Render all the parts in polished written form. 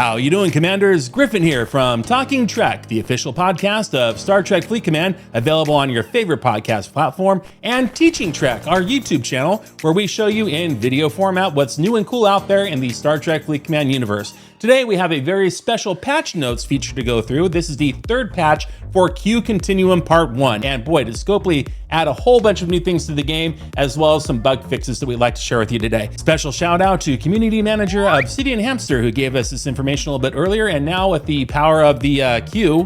How you doing, Commanders? Griffin here from Talking Trek, the official podcast of Star Trek Fleet Command, available on your favorite podcast platform, and Teaching Trek, our YouTube channel, where we show you in video format what's new and cool out there in the Star Trek Fleet Command universe. Today, we have a very special patch notes feature to go through. This is the third patch for Q Continuum Part 1. And boy, does Scopely add a whole bunch of new things to the game, as well as some bug fixes that we'd like to share with you today. Special shout out to Community Manager Obsidian Hamster, who gave us this information a little bit earlier, and now with the power of the Q,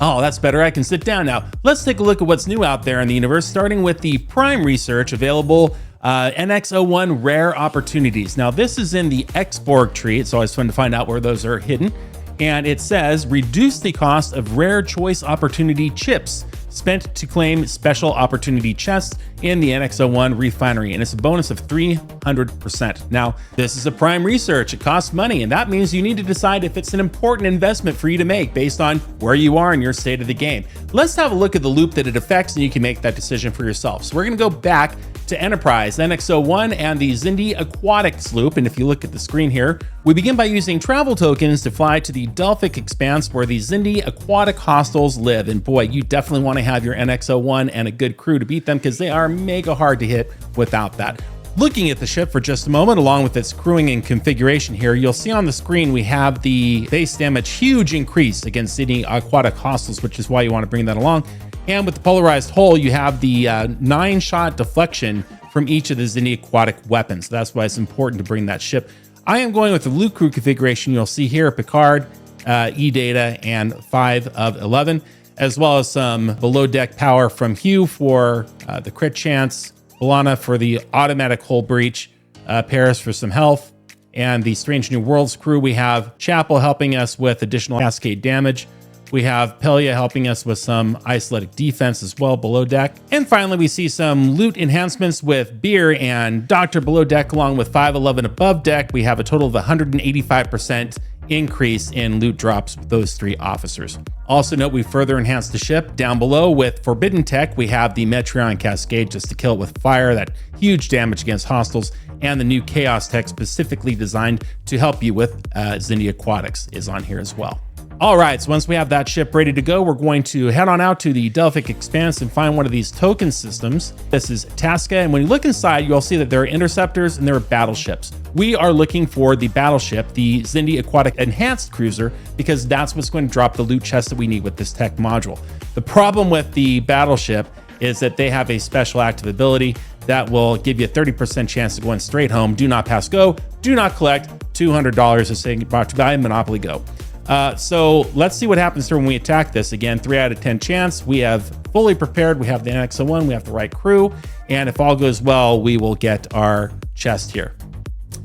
oh, that's better. I can sit down now. Let's take a look at what's new out there in the universe, starting with the Prime research available NX01 rare opportunities. Now, this is in the Xborg tree. It's always fun to find out where those are hidden. And it says, reduce the cost of rare choice opportunity chips spent to claim special opportunity chests in the NX01 refinery, and it's a bonus of 300%. Now, this is a Prime research. It costs money, and that means you need to decide if it's an important investment for you to make based on where you are in your state of the game. Let's have a look at the loop that it affects, and you can make that decision for yourself. So we're gonna go back to Enterprise, NX01, and the Xindi Aquatics loop. And if you look at the screen here, we begin by using travel tokens to fly to the Delphic Expanse where the Xindi Aquatic Hostiles live. And boy, you definitely want to have your NX01 and a good crew to beat them, because they are mega hard to hit without that. Looking at the ship for just a moment, along with its crewing and configuration here, you'll see on the screen we have the base damage huge increase against Xindi Aquatic Hostiles, which is why you want to bring that along. And with the polarized hull, you have the 9-shot deflection from each of the Xindi Aquatic weapons. That's why it's important to bring that ship. I am going with the Loot Crew configuration you'll see here: Picard, E-Data, and 5 of 11, as well as some below deck power from Hugh for the crit chance, B'Elanna for the automatic hull breach, Paris for some health, and the Strange New Worlds crew. We have Chapel helping us with additional cascade damage. We have Pelia helping us with some isoletic defense as well below deck. And finally, we see some loot enhancements with Beer and Doctor below deck, along with 511 above deck. We have a total of 185% increase in loot drops with those 3 officers. Also note, we further enhanced the ship down below with Forbidden Tech. We have the Metreon Cascade just to kill it with fire, that huge damage against hostiles, and the new Chaos Tech specifically designed to help you with Xindi Aquatics is on here as well. All right, so once we have that ship ready to go, we're going to head on out to the Delphic Expanse and find one of these token systems. This is Tasca, and when you look inside, you'll see that there are interceptors and there are battleships. We are looking for the battleship, the Xindi Aquatic Enhanced Cruiser, because that's what's going to drop the loot chest that we need with this tech module. The problem with the battleship is that they have a special active ability that will give you a 30% chance of going straight home. Do not pass go, do not collect. $200 is saying brought to you by Monopoly Go. So let's see what happens here when we attack this. Again, 3 out of 10 chance. We have fully prepared. We have the NX01, we have the right crew, and if all goes well, we will get our chest here.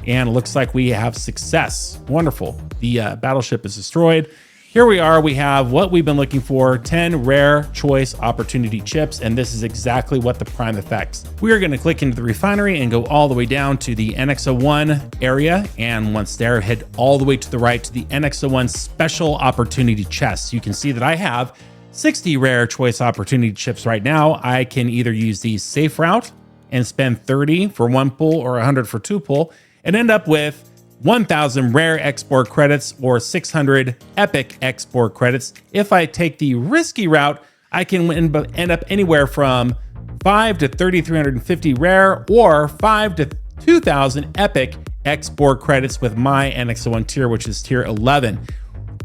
And it looks like we have success. Wonderful. The battleship is destroyed. Here we are. We have what we've been looking for: 10 rare choice opportunity chips, and this is exactly what the Prime affects. We are going to click into the refinery and go all the way down to the NX01 area, and once there, head all the way to the right to the NX01 special opportunity chest. You can see that I have 60 rare choice opportunity chips right now. I can either use the safe route and spend 30 for 1 pull or 100 for 2 pull, and end up with 1,000 rare export credits or 600 epic export credits. If I take the risky route, I can end up anywhere from 5 to 3,350 rare or 5 to 2,000 epic export credits with my NX01 tier, which is tier 11.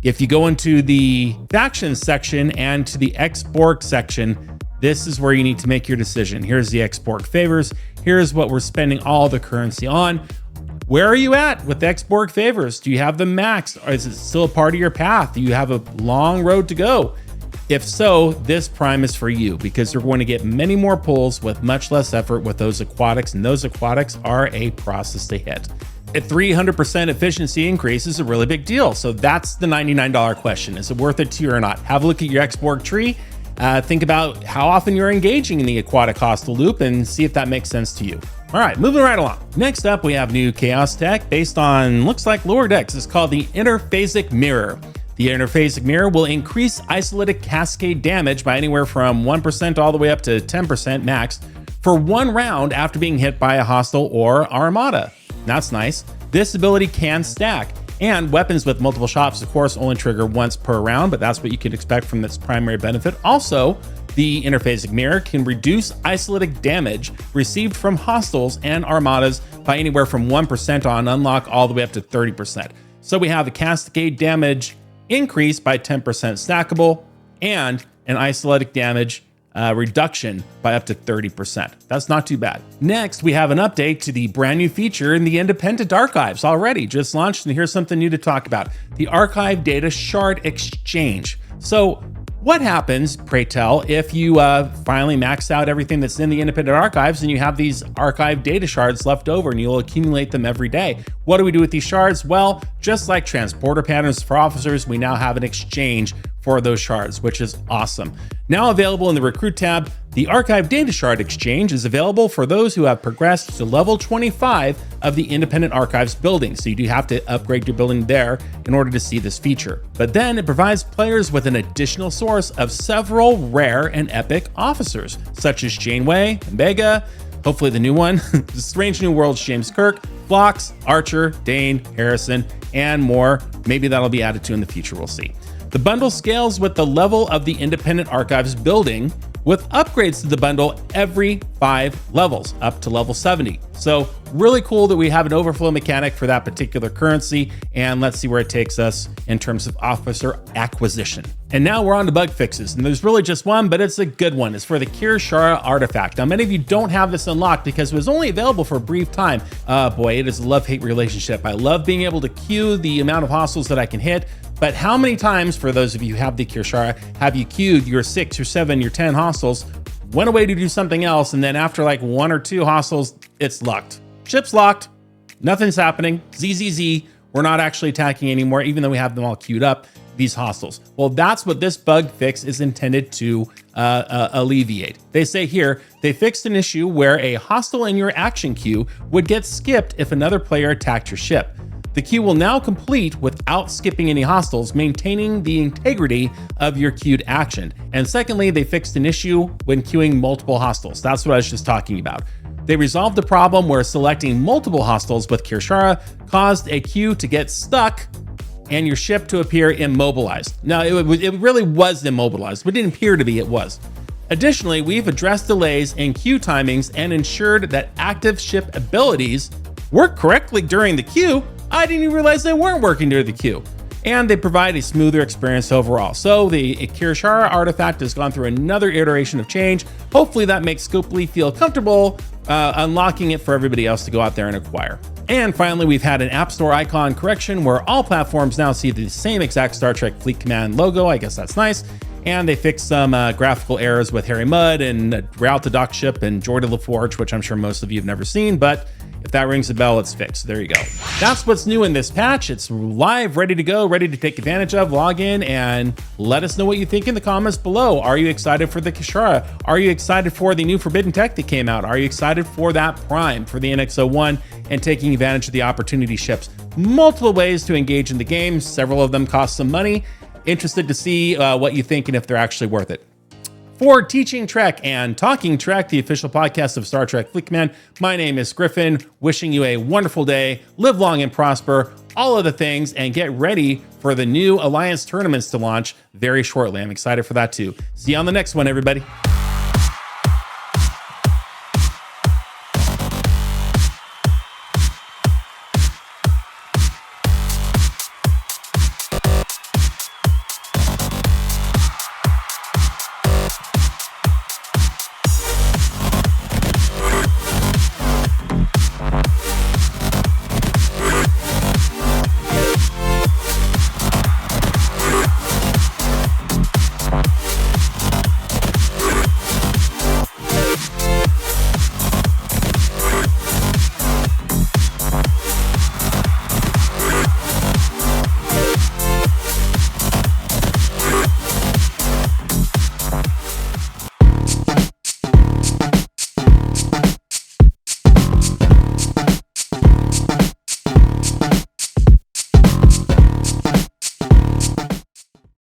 If you go into the factions section and to the export section, this is where you need to make your decision. Here's the export favors. Here's what we're spending all the currency on. Where are you at with the export favors? Do you have them maxed? Or is it still a part of your path? Do you have a long road to go? If so, this Prime is for you, because you're going to get many more pulls with much less effort with those aquatics, and those aquatics are a process to hit. A 300% efficiency increase is a really big deal. So that's the $99 question. Is it worth it to you or not? Have a look at your export tree. Think about how often you're engaging in the aquatic hostile loop and see if that makes sense to you. All right, moving right along. Next up, we have new Chaos Tech based on, looks like lower decks. It's called the Interphasic Mirror. The Interphasic Mirror will increase isolated cascade damage by anywhere from 1% all the way up to 10% max for 1 round after being hit by a hostile or armada. That's nice. This ability can stack. And weapons with multiple shots, of course, only trigger once per round, but that's what you can expect from this primary benefit. Also, the Interphasic Mirror can reduce isolated damage received from hostiles and armadas by anywhere from 1% on unlock all the way up to 30%. So we have a cascade damage increase by 10% stackable and an isolated damage reduction by up to 30%. That's not too bad. Next, we have an update to the brand new feature in the independent archives already just launched, and here's something new to talk about: the archive data shard exchange. So what happens, pray tell, if you finally max out everything that's in the independent archives and you have these archive data shards left over and you'll accumulate them every day? What do we do with these shards? Well, just like transporter patterns for officers, we now have an exchange for those shards, which is awesome. Now available in the Recruit tab, the Archive Data Shard Exchange is available for those who have progressed to level 25 of the Independent Archives building. So you do have to upgrade your building there in order to see this feature. But then it provides players with an additional source of several rare and epic officers, such as Janeway, Vega, hopefully the new one, Strange New Worlds, James Kirk, Phlox, Archer, Dane, Harrison, and more. Maybe that'll be added to in the future, we'll see. The bundle scales with the level of the Independent Archives building, with upgrades to the bundle every 5 levels, up to level 70. So really cool that we have an overflow mechanic for that particular currency, and let's see where it takes us in terms of officer acquisition. And now we're on to bug fixes, and there's really just one, but it's a good one. It's for the Kirshara Artifact. Now, many of you don't have this unlocked because it was only available for a brief time. Boy, it is a love-hate relationship. I love being able to queue the amount of hostiles that I can hit, but how many times, for those of you who have the Kirshara, have you queued your 6 or 7, your 10 hostiles, went away to do something else, and then after like 1 or 2 hostiles, it's locked. Ship's locked, nothing's happening, ZZZ, we're not actually attacking anymore, even though we have them all queued up, these hostiles. Well, that's what this bug fix is intended to alleviate. They say here, they fixed an issue where a hostile in your action queue would get skipped if another player attacked your ship. The queue will now complete without skipping any hostiles, maintaining the integrity of your queued action. And secondly, they fixed an issue when queuing multiple hostiles. That's what I was just talking about. They resolved the problem where selecting multiple hostiles with Kirshara caused a queue to get stuck and your ship to appear immobilized. Now, it really was immobilized, but it didn't appear to be, it was. Additionally, we've addressed delays in queue timings and ensured that active ship abilities work correctly during the queue. I didn't even realize they weren't working during the queue. And they provide a smoother experience overall. So the Kirshara Artifact has gone through another iteration of change. Hopefully that makes Scopely feel comfortable unlocking it for everybody else to go out there and acquire. And finally, we've had an App Store icon correction where all platforms now see the same exact Star Trek Fleet Command logo. I guess that's nice. And they fixed some graphical errors with Harry Mudd and Route to Dock Ship and Geordi LaForge, which I'm sure most of you have never seen, but if that rings a bell, it's fixed. There you go. That's what's new in this patch. It's live, ready to go, ready to take advantage of. Log in and let us know what you think in the comments below. Are you excited for the Kishara? Are you excited for the new Forbidden Tech that came out? Are you excited for that Prime, for the NX-01, and taking advantage of the opportunity ships? Multiple ways to engage in the game. Several of them cost some money. Interested to see what you think and if they're actually worth it. For Teaching Trek and Talking Trek, the official podcast of Star Trek Fleet Command, my name is Griffin, wishing you a wonderful day, live long and prosper, all of the things, and get ready for the new Alliance tournaments to launch very shortly. I'm excited for that too. See you on the next one, everybody.